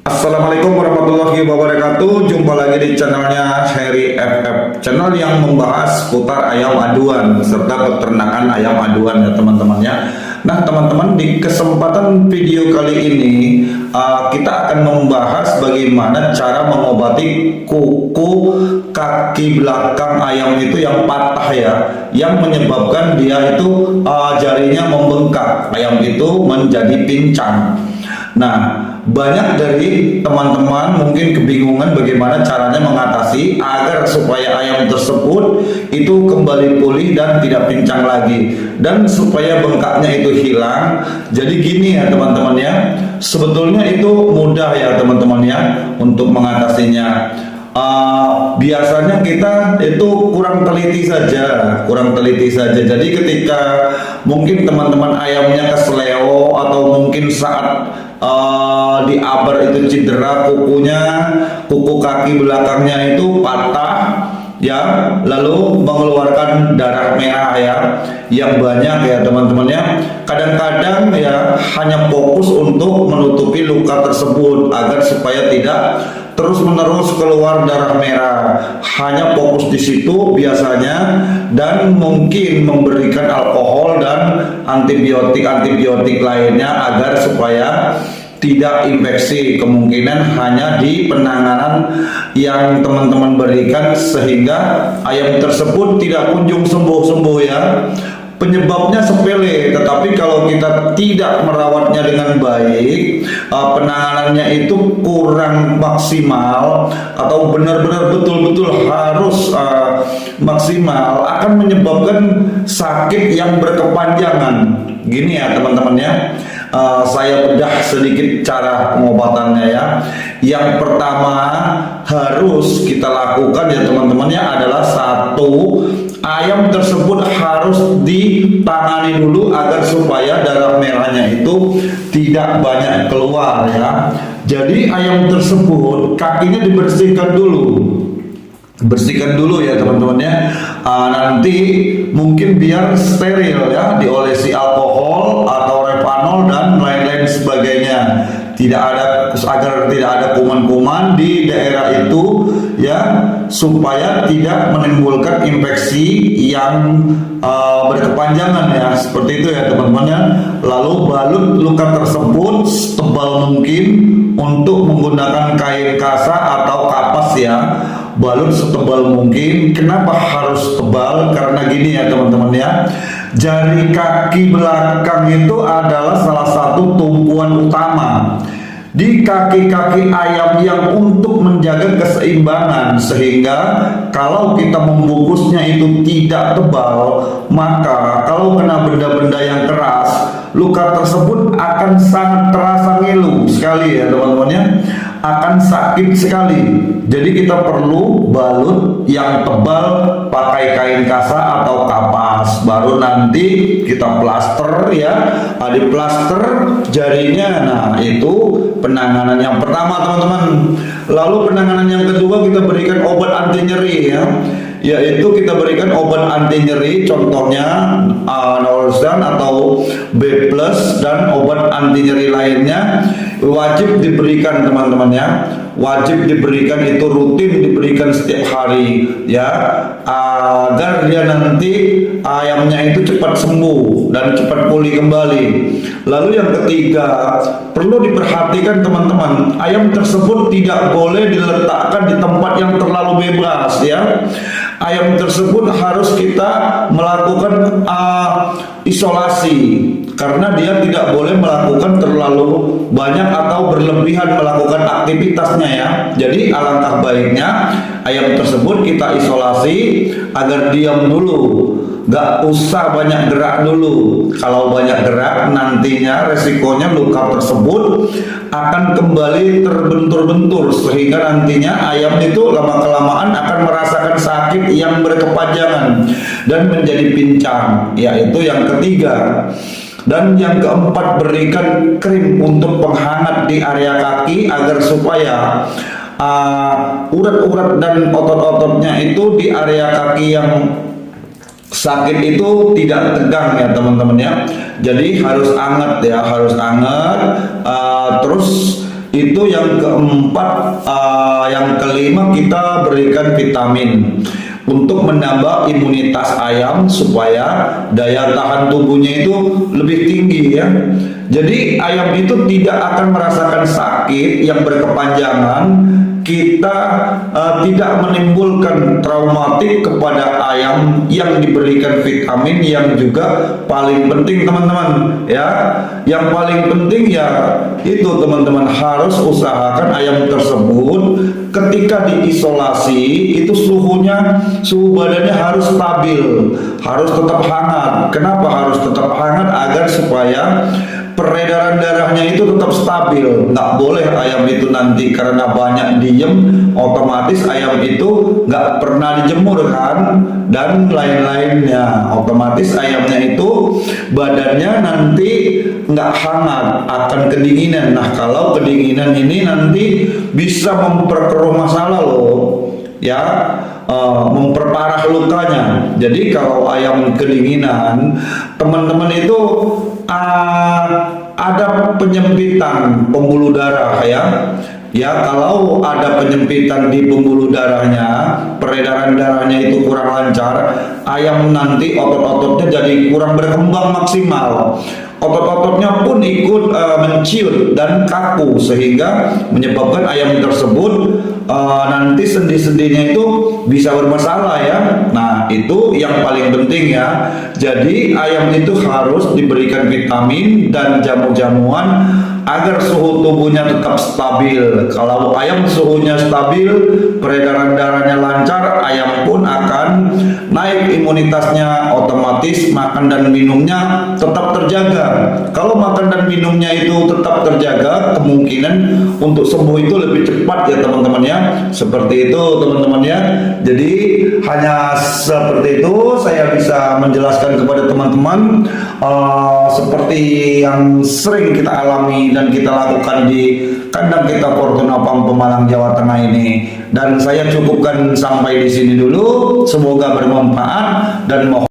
Assalamualaikum warahmatullahi wabarakatuh. Jumpa lagi di channelnya Heri FF, channel yang membahas putar ayam aduan serta peternakan ayam aduan ya teman-teman ya. Nah teman-teman, di kesempatan video kali ini kita akan membahas bagaimana cara mengobati kuku kaki belakang ayam itu yang patah ya, yang menyebabkan dia itu jarinya membengkak, ayam itu menjadi pincang. Nah, banyak dari teman-teman mungkin kebingungan bagaimana caranya mengatasi agar supaya ayam tersebut itu kembali pulih dan tidak pincang lagi, dan supaya bengkaknya itu hilang. Jadi gini ya teman-teman ya, sebetulnya itu mudah ya teman-teman ya untuk mengatasinya. Biasanya kita itu kurang teliti saja. Jadi ketika mungkin teman-teman ayamnya kesleo atau mungkin saat diabar itu cedera kukunya, kuku kaki belakangnya itu patah ya, lalu mengeluarkan darah merah ya yang banyak ya teman-teman ya. Kadang-kadang ya hanya fokus untuk menutupi luka tersebut agar supaya tidak terus-menerus keluar darah merah, hanya fokus di situ biasanya, dan mungkin memberikan alkohol dan antibiotik lainnya agar supaya tidak infeksi. Kemungkinan hanya di penanganan yang teman-teman berikan sehingga ayam tersebut tidak kunjung sembuh-sembuh ya. Penyebabnya sepele, tetapi kalau kita tidak merawatnya dengan baik, penanganannya itu kurang maksimal atau benar-benar betul-betul harus maksimal, akan menyebabkan sakit yang berkepanjangan. Gini ya teman-teman ya, saya bedah sedikit cara pengobatannya ya. Yang pertama harus kita lakukan ya teman-teman ya adalah satu, ayam tersebut harus ditangani dulu agar supaya darah merahnya itu tidak banyak keluar ya. Jadi ayam tersebut kakinya dibersihkan dulu ya teman-teman ya. Nanti mungkin biar steril ya, diolesi alkohol atau repanol dan lain-lain sebagainya, agar tidak ada kuman-kuman di daerah itu ya, supaya tidak menimbulkan infeksi yang berkepanjangan ya, seperti itu ya teman-teman ya. Lalu balut luka tersebut setebal mungkin untuk menggunakan kain kasa atau kapas ya. Balut setebal mungkin. Kenapa harus tebal? Karena gini ya teman-teman ya, jari kaki belakang itu adalah salah satu tumpuan utama di kaki-kaki ayam yang untuk menjaga keseimbangan, sehingga kalau kita membungkusnya itu tidak tebal, maka kalau kena benda-benda yang keras, luka tersebut akan sangat terasa ngilu sekali ya teman-teman ya, akan sakit sekali. Jadi kita perlu balut yang tebal pakai kain kasa atau kapas, baru nanti kita plaster ya, di plaster jarinya. Nah itu penanganan yang pertama teman-teman. Lalu penanganan yang kedua, kita berikan obat anti nyeri ya, yaitu kita berikan obat anti nyeri, contohnya Norsan atau B plus, dan obat anti nyeri lainnya wajib diberikan teman-teman ya, wajib diberikan, itu rutin diberikan setiap hari ya, agar dia nanti ayamnya itu cepat sembuh dan cepat pulih kembali. Lalu yang ketiga, perlu diperhatikan teman-teman, ayam tersebut tidak boleh diletakkan di tempat yang terlalu bebas ya. Ayam tersebut harus kita melakukan isolasi, karena dia tidak boleh melakukan terlalu banyak atau berlebihan melakukan aktivitasnya ya. Jadi alangkah baiknya ayam tersebut kita isolasi agar diam dulu, gak usah banyak gerak dulu. Kalau banyak gerak, nantinya resikonya luka tersebut akan kembali terbentur-bentur, sehingga nantinya ayam itu lama-kelamaan akan merasakan sakit yang berkepanjangan dan menjadi pincang, yaitu yang ketiga. Dan yang keempat, berikan krim untuk penghangat di area kaki agar supaya urat-urat dan otot-ototnya itu di area kaki yang sakit itu tidak tegang ya teman-teman ya. Jadi harus anget ya, harus anget. Terus Itu yang keempat. Yang kelima, kita berikan vitamin untuk menambah imunitas ayam supaya daya tahan tubuhnya itu lebih tinggi ya. Jadi ayam itu tidak akan merasakan sakit yang berkepanjangan. Kita tidak menimbulkan traumatik kepada ayam yang diberikan vitamin. Yang juga paling penting teman-teman ya, yang paling penting ya itu teman-teman harus usahakan ayam tersebut ketika diisolasi itu suhu badannya harus stabil, harus tetap hangat. Kenapa harus tetap hangat? Agar supaya peredaran darahnya itu tetap stabil. Nggak boleh ayam itu nanti karena banyak diem, otomatis ayam itu nggak pernah dijemur kan, dan lain-lainnya. Otomatis ayamnya itu badannya nanti nggak hangat, akan kedinginan. Nah, kalau kedinginan ini nanti bisa memperkeruh masalah loh ya, memperparah lukanya. Jadi kalau ayam kedinginan, teman-teman itu ada penyempitan pembuluh darah ya, kalau ada penyempitan di pembuluh darahnya, peredaran darahnya itu kurang lancar, ayam nanti otot-ototnya jadi kurang berkembang maksimal, otot-ototnya pun ikut menciut dan kaku, sehingga menyebabkan ayam tersebut nanti sendi-sendinya itu bisa bermasalah ya. Nah, itu yang paling penting ya. Jadi ayam itu harus diberikan vitamin dan jamu-jamuan agar suhu tubuhnya tetap stabil. Kalau ayam suhunya stabil, peredaran darahnya lancar, ayam pun akan naik imunitasnya, otomatis makan dan minumnya tetap terjaga. Kalau makan dan minumnya itu tetap terjaga, kemungkinan untuk sembuh itu lebih cepat ya teman-teman ya. Seperti itu teman-teman ya. Jadi hanya seperti itu saya bisa menjelaskan kepada teman-teman seperti yang sering kita alami dan kita lakukan di kandang kita Fortuna Farm Pemalang, Jawa Tengah ini. Dan saya cukupkan sampai di sini dulu. Semoga bermanfaat dan mohon